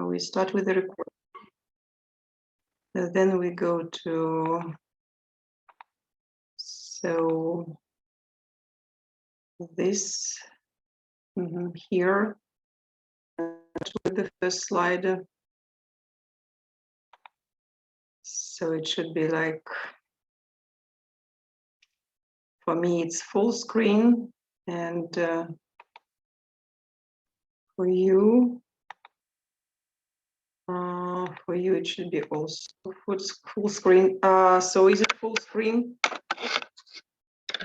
We start with the record. Then we go to, so this here, with the first slide. So it should be like, for me, it's full screen, and for you, it should be also full screen. So is it full screen?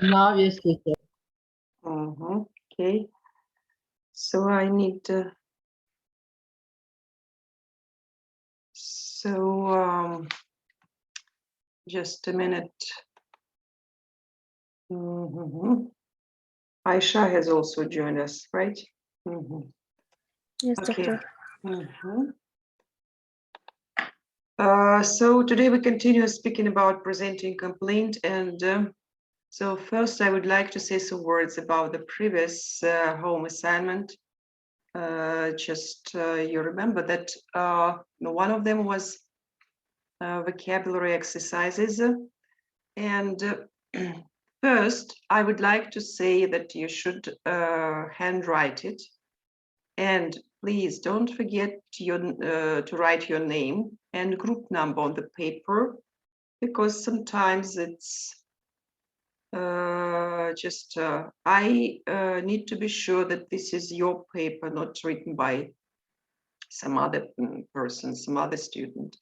Now, yes, teacher. Okay. So I need to. Just a minute. Aisha has also joined us, right? Yes, Okay. doctor. So today we continue speaking about presenting complaint, and so first I would like to say some words about the previous home assignment. You remember that one of them was vocabulary exercises, and first I would like to say that you should handwrite it, and please don't forget to write your name and group number on the paper, because sometimes it's I need to be sure that this is your paper, not written by some other person, some other student.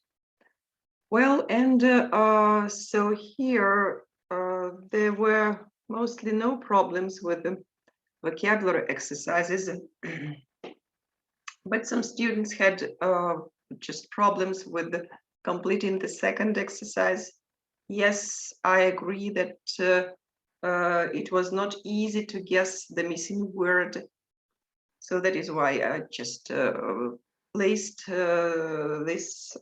Well, and so here there were mostly no problems with the vocabulary exercises, but some students had just problems with completing the second exercise. Yes, I agree that it was not easy to guess the missing word. So that is why I just placed this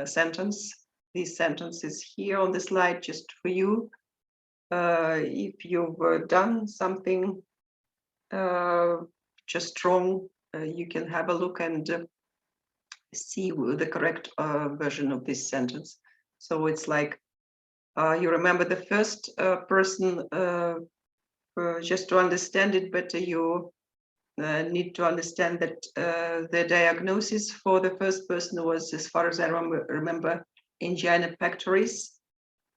sentence, these sentences here on the slide just for you. If you've done something just wrong, you can have a look and see the correct version of this sentence. So it's like, you remember the first person, just to understand it better, you need to understand that the diagnosis for the first person was, as far as I remember, angina pectoris.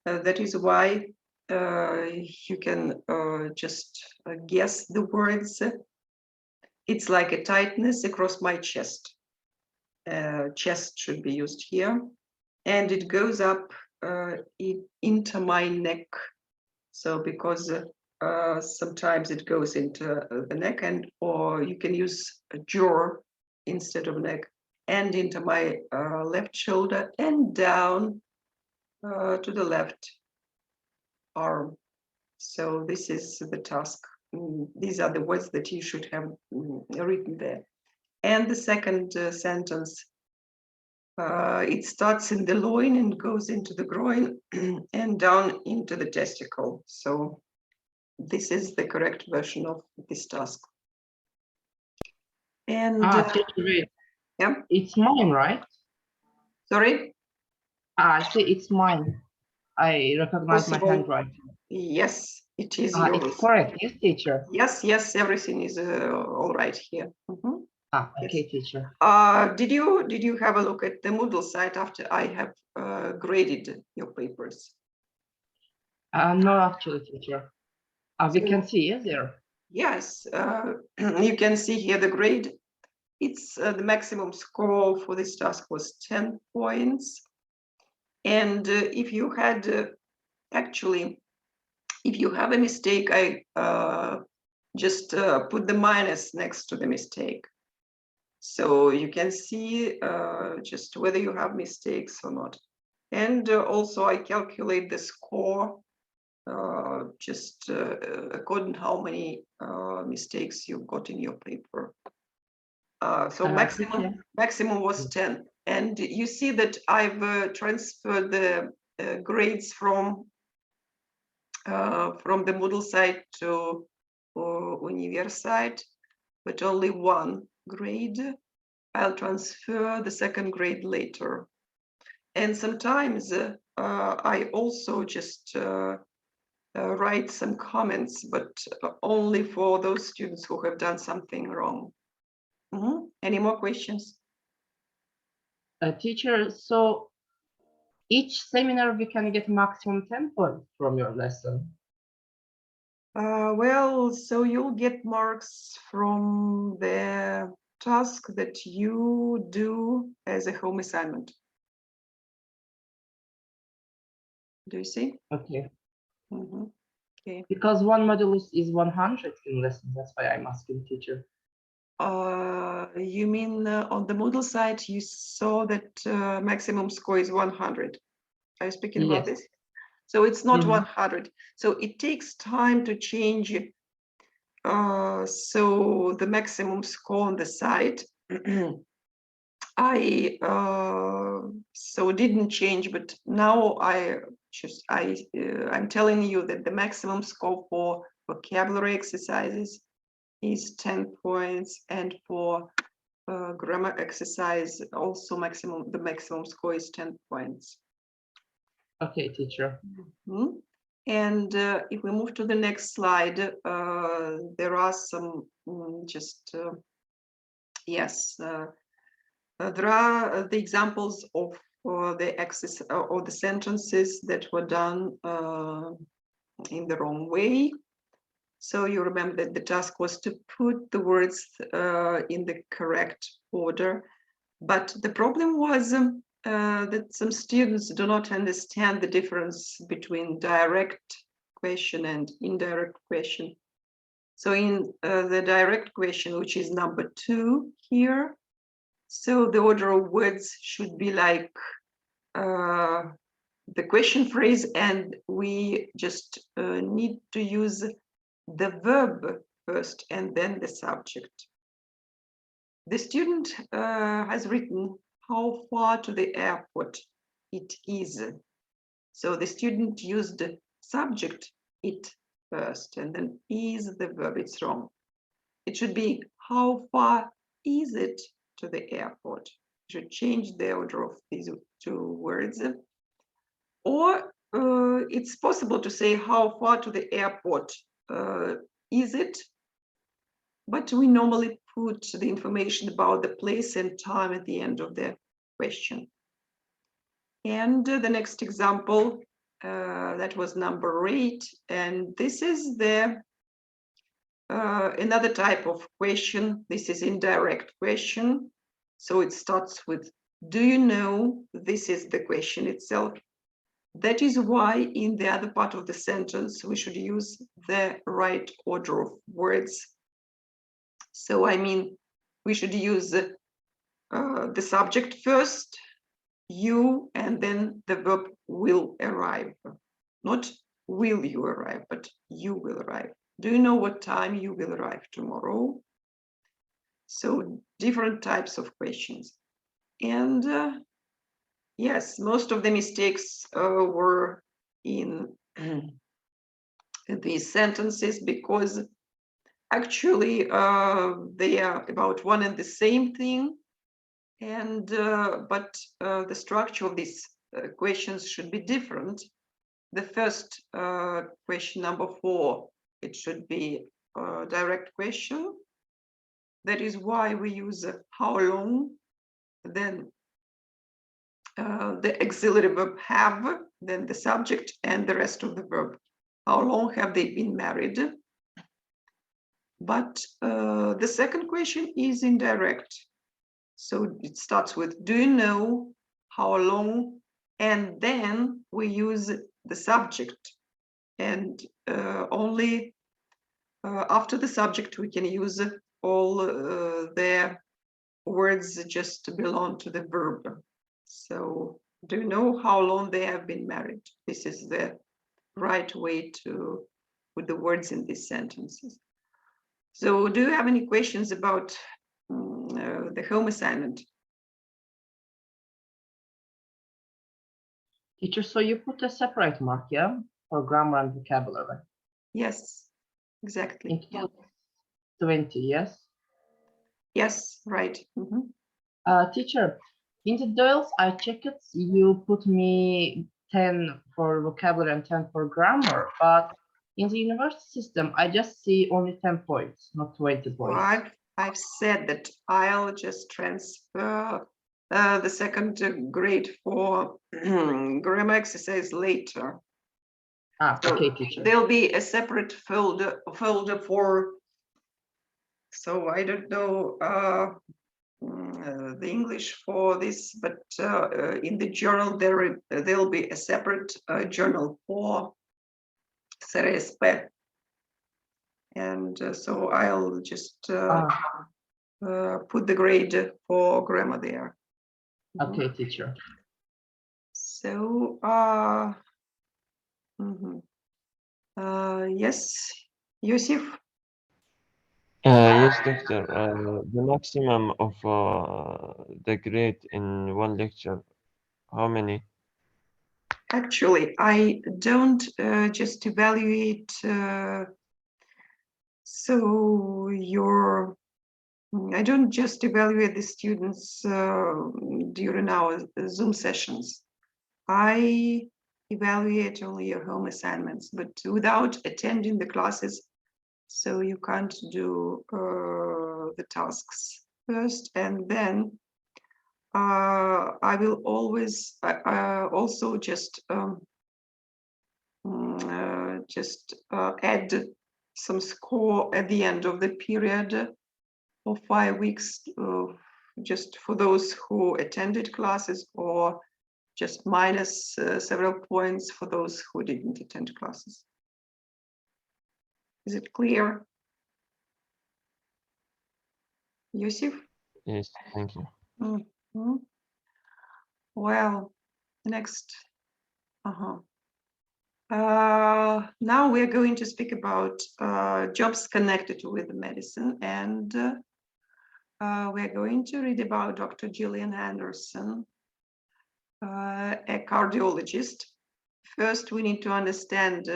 That is why you can just guess the words. It's like a tightness across my chest. Chest should be used here, and it goes up into my neck. So because sometimes it goes into the neck, or you can use a jaw instead of neck, and into my left shoulder and down to the left arm. So this is the task. These are the words that you should have written there. And the second sentence, it starts in the loin and goes into the groin and down into the testicle. So this is the correct version of this task. And yeah, it's mine, right? Sorry? I see, it's mine. I recognize Possible. my handwriting. Yes, it is yours. It's correct, yes, teacher. Yes, everything is all right here. Okay, yes. Teacher. Did you have a look at the Moodle site after I have graded your papers? No, actually, teacher. We can see it there. Yes, you can see here the grade. It's the maximum score for this task was 10 points. And if you had actually, if you have a mistake, I just put the minus next to the mistake. So you can see just whether you have mistakes or not. And also I calculate the score just according to how many mistakes you've got in your paper. So maximum was 10. And you see that I've transferred the grades from the Moodle site to Univer site, but only one grade I'll transfer the second grade later. And sometimes I also just write some comments, but only for those students who have done something wrong. Any more questions? Teacher, so each seminar we can get maximum 10 points from your lesson. Well, so you'll get marks from the task that you do as a home assignment. Do you see? Okay. Okay. Because one module is 100 in lesson. That's why I'm asking, teacher. You mean on the Moodle side, you saw that maximum score is 100. Are you speaking about Yes. this? So it's not Mhm. 100. So it takes time to change. So the maximum score on the site, I so didn't change, but now I'm telling you that the maximum score for vocabulary exercises is 10 points, and for grammar exercise also the maximum score is 10 points. Okay, teacher. And if we move to the next slide, there are some there are the examples of the exercise or the sentences that were done in the wrong way. So you remember that the task was to put the words in the correct order, but the problem was that some students do not understand the difference between direct question and indirect question. So in the direct question, which is number 2 here, so the order of words should be like the question phrase, and we just need to use the verb first and then the subject. The student has written how far to the airport it is. So the student used the subject it first and then is the verb. It's wrong. It should be how far is it to the airport. You should change the order of these two words. Or it's possible to say how far to the airport is it, but we normally put the information about the place and time at the end of the question. And the next example, that was number 8, and this is the another type of question. This is indirect question. So it starts with, do you know? This is the question itself. That is why in the other part of the sentence, we should use the right order of words. So, I mean, we should use the subject first, you, and then the verb will arrive. Not will you arrive, but you will arrive. Do you know what time you will arrive tomorrow? So different types of questions. And yes, most of the mistakes were in these sentences because actually they are about one and the same thing. And but the structure of these questions should be different. The first question, number 4, it should be a direct question. That is why we use how long, then the auxiliary verb have, then the subject and the rest of the verb. How long have they been married? But the second question is indirect. So it starts with, do you know how long? And then we use the subject. And only after the subject, we can use all the words just belong to the verb. So do you know how long they have been married? This is the right way to put the words in these sentences. So do you have any questions about the home assignment? Teacher, so you put a separate mark, yeah, for grammar and vocabulary? Yes, exactly. Include 20, yes? Yes, right. Teacher, in the DOELS, I checked it. You put me 10 for vocabulary and 10 for grammar, but in the university system, I just see only 10 points, not 20 Well, points. I've said that I'll just transfer the second grade for grammar exercise later. So Okay, teacher. there'll be a separate folder for. So I don't know the English for this, but in the journal there'll be a separate journal for CRSP. And so I'll just put the grade for grammar there. Okay, teacher. So, yes, Yusuf? Yes, doctor. The maximum of the grade in one lecture, how many? Actually, I don't just evaluate. So I don't just evaluate the students during our Zoom sessions. I evaluate only your home assignments, but without attending the classes, so you can't do the tasks first, and then I will always also just add some score at the end of the period for 5 weeks, just for those who attended classes, or just minus several points for those who didn't attend classes. Is it clear? Yusuf? Yes, thank you. Mhm. Well, next. Now we're going to speak about jobs connected with medicine, and we're going to read about Dr. Gillian Anderson, a cardiologist. First, we need to understand,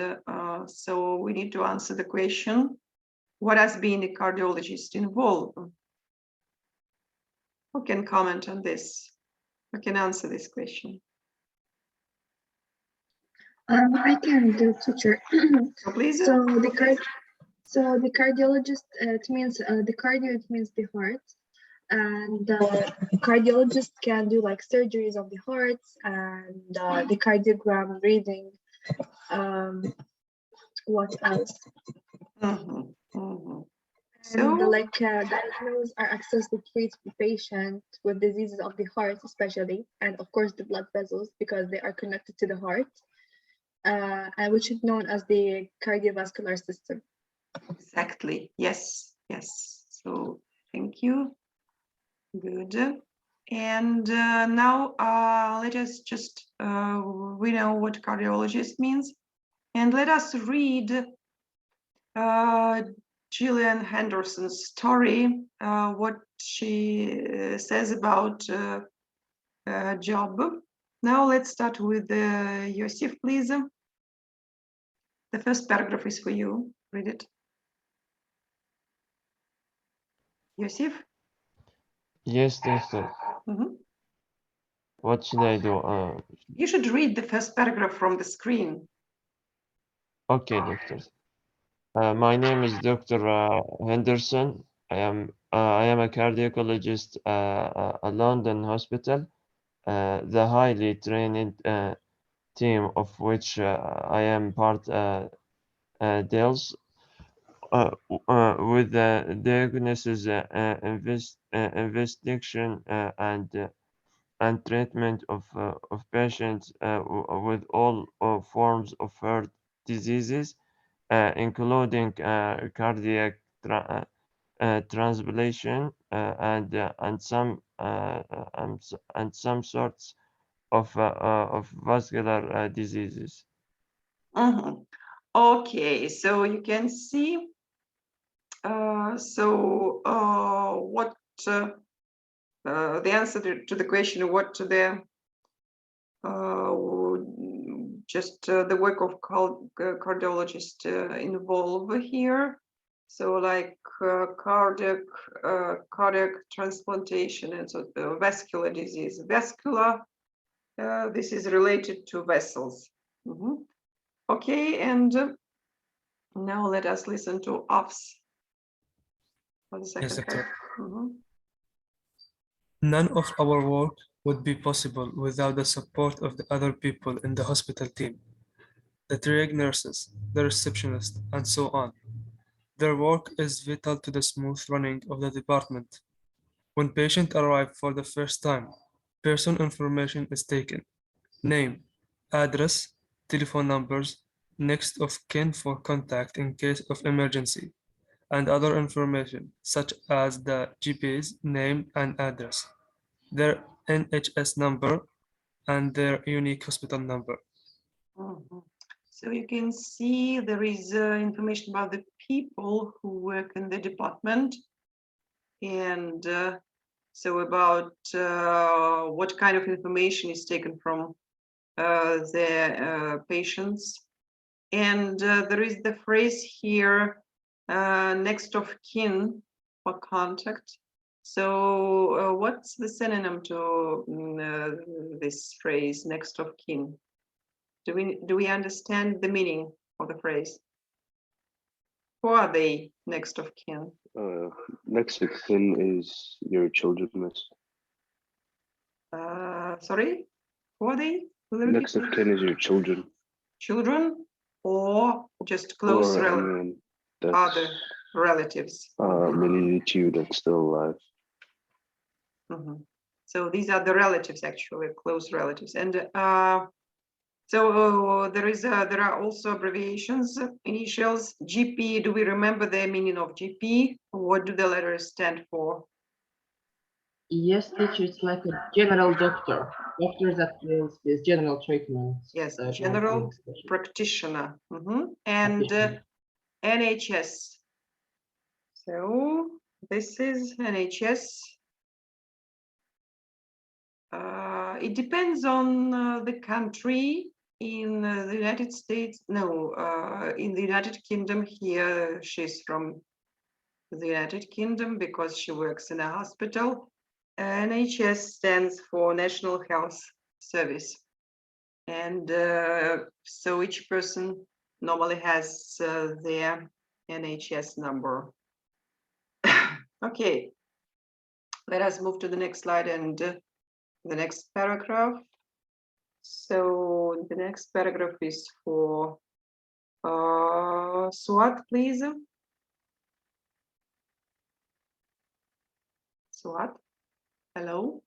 so we need to answer the question, what has been a cardiologist involved? Who can comment on this? Who can answer this question? I can do, teacher. So please. So the cardiologist, it means the cardio, it means the heart, and cardiologist can do like surgeries of the heart and the cardiogram reading. What else? And like diagnose or access to treat the patient with diseases of the heart, especially, and of course the blood vessels, because they are connected to the heart, and which is known as the cardiovascular system. Exactly. Yes. Yes. So thank you. Good. And now let us just we know what cardiologist means, and let us read Gillian Henderson's story, what she says about job. Now let's start with Yosif, please. The first paragraph is for you. Read it. Yosif? Yes, doctor. What should I do? You should read the first paragraph from the screen. Okay, doctor. My name is Dr. Henderson. I am a cardiologist at a London hospital. The highly trained team of which I am part deals with the diagnosis, investigation, and treatment of patients with all forms of heart diseases, including cardiac transplantation and some sorts of vascular diseases. Okay, so you can see. What the answer to the question, what the just the work of cardiologist involve here. So like cardiac transplantation and so vascular disease. Vascular, this is related to vessels. Mhm. Okay, and now let us listen to Afs for the second Doctor. part. Mhm. None of our work would be possible without the support of the other people in the hospital team, the triage nurses, the receptionist, and so on. Their work is vital to the smooth running of the department. When patients arrive for the first time, personal information is taken: name, address, telephone numbers, next of kin for contact in case of emergency, and other information such as the GP's name and address, their NHS number, and their unique hospital number. Mhm. So you can see there is information about the people who work in the department, and so about what kind of information is taken from the patients. And there is the phrase here, next of kin for contact. So what's the synonym to this phrase, next of kin? Do we understand the meaning of the phrase? Who are they next of kin? Next of kin is your children, miss. Sorry, who are they? Will you Next repeat, of please? kin is your children. Children or just close Or relatives, anyone that's other relatives? related to you that's still alive. Mhm. So these are the relatives, actually, close relatives. And so there are also abbreviations, initials. GP, do we remember the meaning of GP? What do the letters stand for? Yes, teacher, it's like a general doctor. Doctor that deals with general treatment. Yes, no general special practitioner. Mhm. And practitioner. NHS. So this is NHS. It depends on the country. In the United States, no, in the United Kingdom, here she's from the United Kingdom because she works in a hospital. NHS stands for National Health Service. And so each person normally has their NHS number. Okay, let us move to the next slide and the next paragraph. So the next paragraph is for Suat, please. Suat, hello.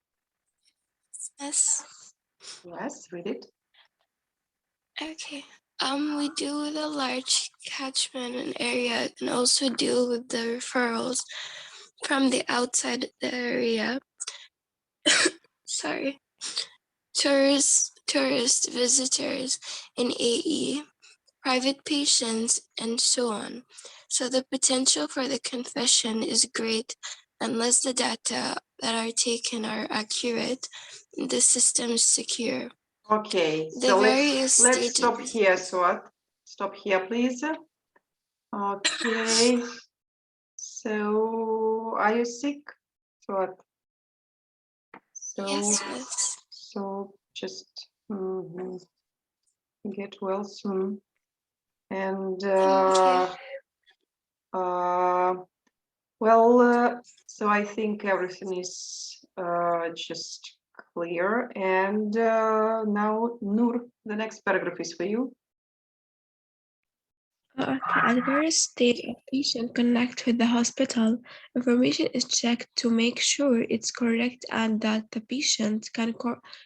Yes. Yes, read it. Okay. We deal with a large catchment and area and also deal with the referrals from the outside the area. Sorry. Tourist visitors in AE, private patients, and so on. So the potential for the confession is great unless the data that are taken are accurate, the system is secure. Okay, The so various let's stop stages- here, Suat. Stop here, please. Okay. So are you sick, Suat? So Yes, miss. so just get well soon. And well, so I think everything is just clear. And now, Nur, the next paragraph is for you. Okay, at various stage of patient connect with the hospital, information is checked to make sure it's correct and that the patient can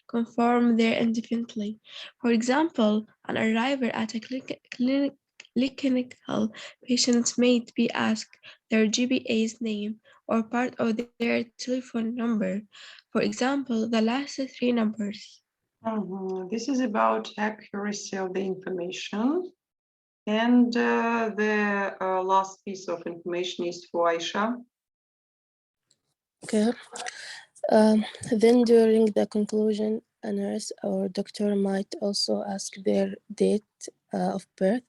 confirm there independently. For example, an arrival at a clinical patient may be asked their GPA's name or part of their telephone number. For example, the last three numbers. This is about accuracy of the information. And the last piece of information is for Aisha. Okay. Then during the conclusion, a nurse or doctor might also ask their date of birth.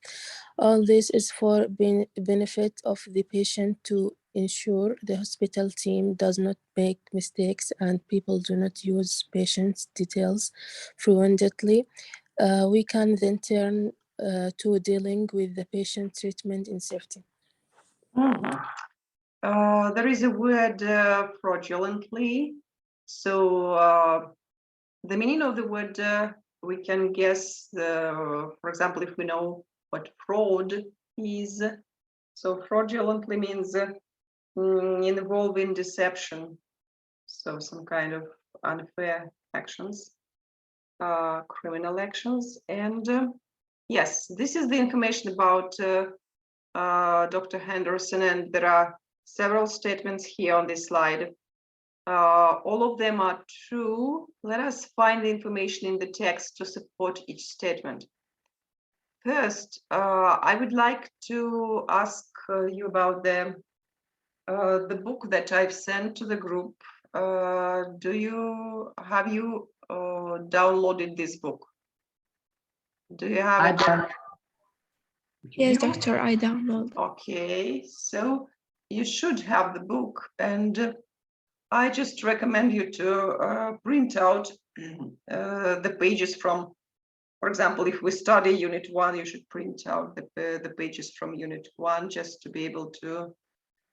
All this is for benefit of the patient to ensure the hospital team does not make mistakes and people do not use patients' details fraudulently. We can then turn to dealing with the patient treatment in safety. There is a word fraudulently. So the meaning of the word, we can guess, for example, if we know what fraud is. So fraudulently means involving deception. So some kind of unfair actions, criminal actions. And yes, this is the information about Dr. Henderson, and there are several statements here on this slide. All of them are true. Let us find the information in the text to support each statement. First, I would like to ask you about the book that I've sent to the group. Have you downloaded this book? Do you have I it? don't. Yes, You? doctor, I download. Okay, so you should have the book, and I just recommend you to print out the pages from, for example, if we study Unit 1, you should print out the pages from Unit 1 just to be able to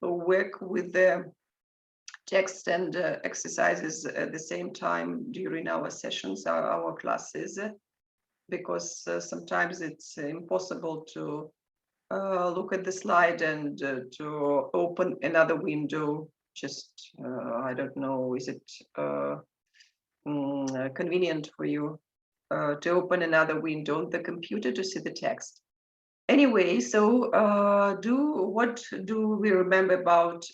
work with the text and exercises at the same time during our sessions, our classes, because sometimes it's impossible to look at the slide and to open another window. Just, I don't know, is it convenient for you to open another window on the computer to see the text? Anyway, so what do we remember about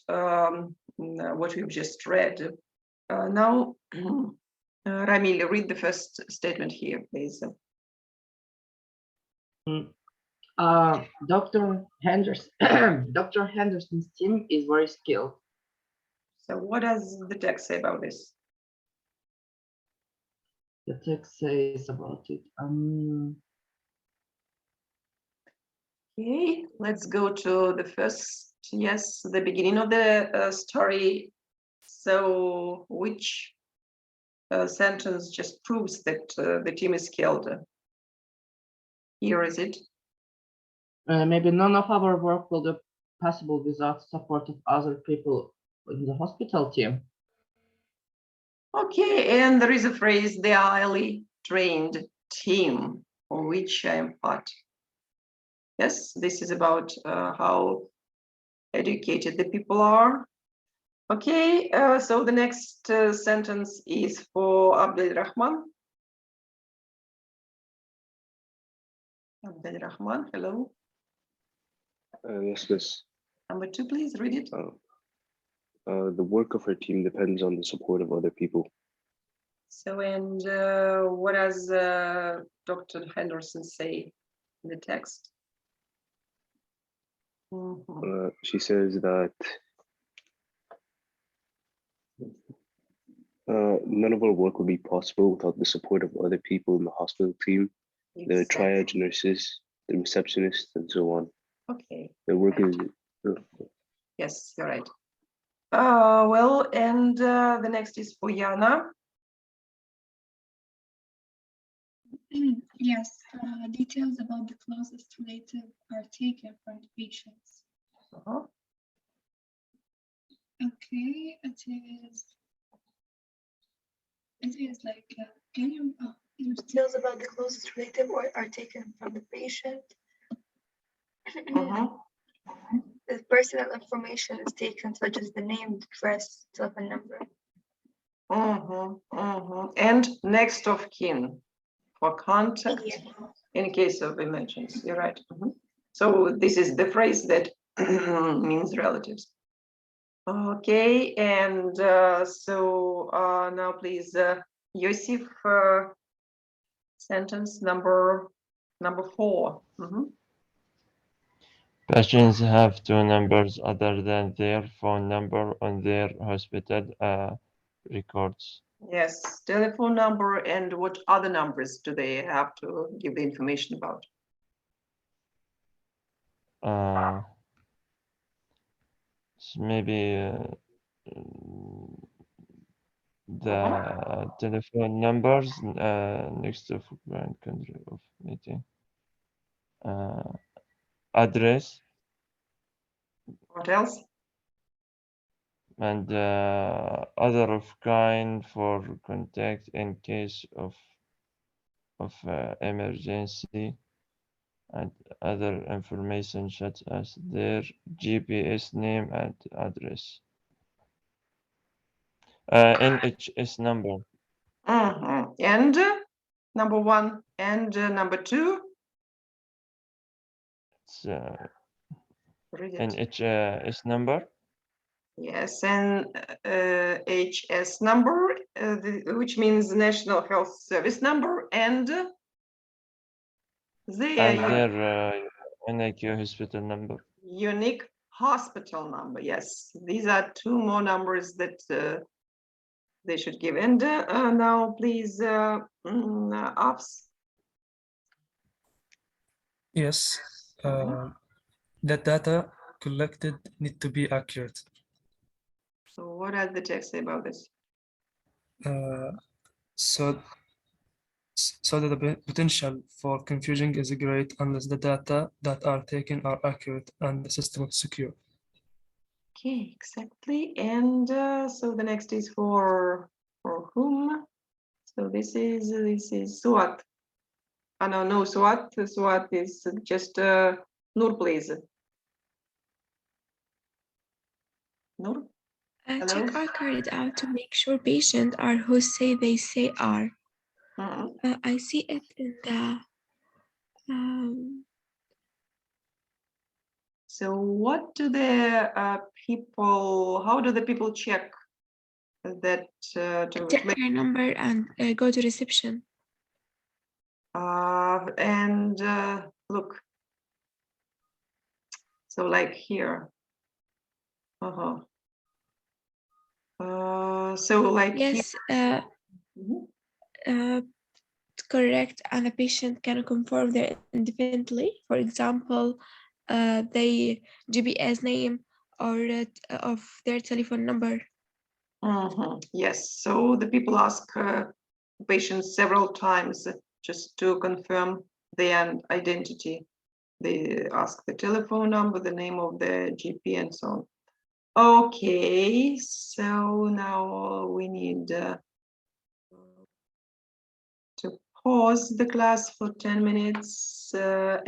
what we've just read? Now, Ramil, read the first statement here, please. Dr. Henderson, Dr. Henderson's team is very skilled. So what does the text say about this? The text says about it. Okay, let's go to the first, yes, the beginning of the story. So which sentence just proves that the team is skilled? Here is it. Maybe none of our work will be possible without support of other people in the hospital team. Okay, and there is a phrase, the highly trained team, for which I am part. Yes, this is about how educated the people are. Okay, so the next sentence is for Abdelrahman. Abdelrahman, hello. Yes, miss. Number 2, please read it. The work of her team depends on the support of other people. So, and what does Dr. Henderson say in the text? She says that none of our work would be possible without the support of other people in the hospital team, the triage nurses, the receptionists, and so on. Okay. The work is. Yes, you're right. Well, and the next is for Yana. Yes, details about the closest relative are taken from the patients. Okay, it is like, can you, Details about the closest relative are taken from the patient. The personal information is taken, such as the name, address, telephone number. And next of kin for contact in case of emergency. You're right. So this is the phrase that means relatives. Okay, and so now please, Yosif, sentence number 4. Patients have two numbers other than their phone number on their hospital records. Yes, telephone number, and what other numbers do they have to give the information about? Maybe the telephone numbers next to footprint country of meeting. Address What else? and other of kind for contact in case of emergency, and other information such as their GPS name and address. NHS number. And number 1 and number 2. It's Read it. NHS number. Yes, and HS number, which means National Health Service number, and Their NIQ hospital number. unique hospital number. Yes, these are 2 more numbers that they should give. And now, please, Ops. Yes, the data collected need to be accurate. So what does the text say about this? So that the potential for confusion is great unless the data that are taken are accurate and the system is secure. Okay, exactly. And so the next is for whom? So this is Suat. Oh, no, Suat. Suat is just Nur, please. Nur? Check our card out to make sure patients are who say they say are. I see it in the. So what do the people? How do the people check that? Check your number and go to reception. And look. So like here. So like yes, correct, and the patient can confirm their independently. For example, the GPS name or of their telephone number. Yes, so the people ask patients several times just to confirm their identity. They ask the telephone number, the name of the GP, and so on. Okay, so now we need to pause the class for 10 minutes and